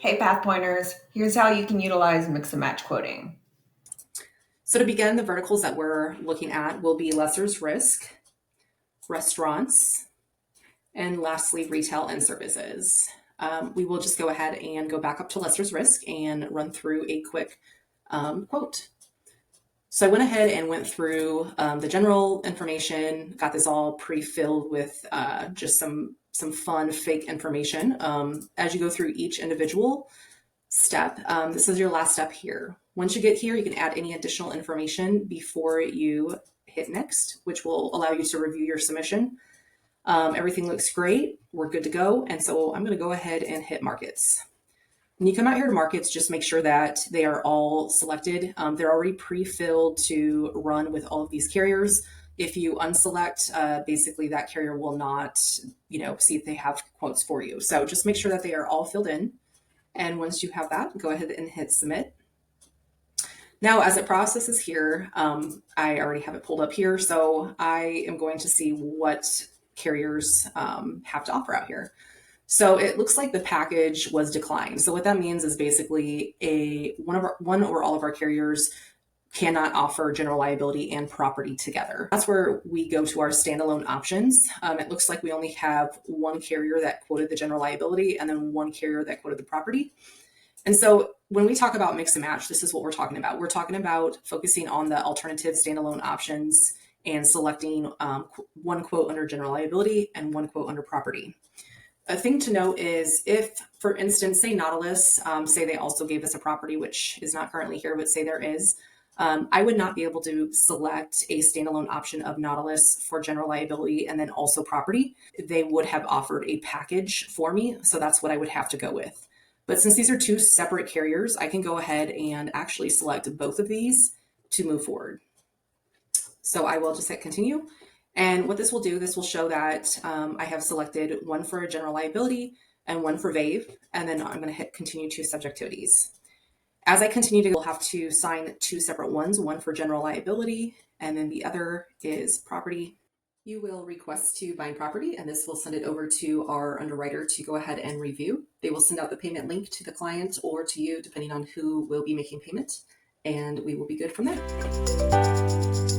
Hey, Path Pointers, here's how you can utilize mix and match quoting. So to begin, the verticals that we're looking at will be lessor's risk, restaurants, and lastly, retail and services. We will just go ahead and go back up to lessor's risk and run through a quick quote. So I went ahead and went through the general information, got this all pre-filled with just some fun fake information. As you go through each individual step, this is your last step here. Once you get here, you can add any additional information before you hit next, which will allow you to review your submission. Everything looks great. We're good to go. And so I'm going to go ahead and hit markets. When you come out here to markets, just make sure that they are all selected. They're already pre-filled to run with all of these carriers. If you unselect, basically that carrier will not, see if they have quotes for you. So just make sure that they are all filled in. And once you have that, go ahead and hit submit. Now, as it processes here, I already have it pulled up here. So I am going to see what carriers have to offer out here. So it looks like the package was declined. So what that means is basically one or all of our carriers cannot offer general liability and property together. That's where we go to our standalone options. It looks like we only have one carrier that quoted the general liability and then one carrier that quoted the property. And so when we talk about mix and match, this is what we're talking about. We're talking about focusing on the alternative standalone options and selecting one quote under general liability and one quote under property. A thing to note is if, for instance, say Nautilus, say they also gave us a property, which is not currently here, but say there is, I would not be able to select a standalone option of Nautilus for general liability and then also property. They would have offered a package for me, so that's what I would have to go with. But since these are two separate carriers, I can go ahead and actually select both of these to move forward. So I will just hit continue. And what this will do, this will show that I have selected one for general liability and one for VAVE, and then I'm going to hit continue to subjectivities. As I continue to, we'll have to sign two separate ones, one for general liability, and then the other is property. You will request to bind property, and this will send it over to our underwriter to go ahead and review. They will send out the payment link to the client or to you, depending on who will be making payment, and we will be good from there.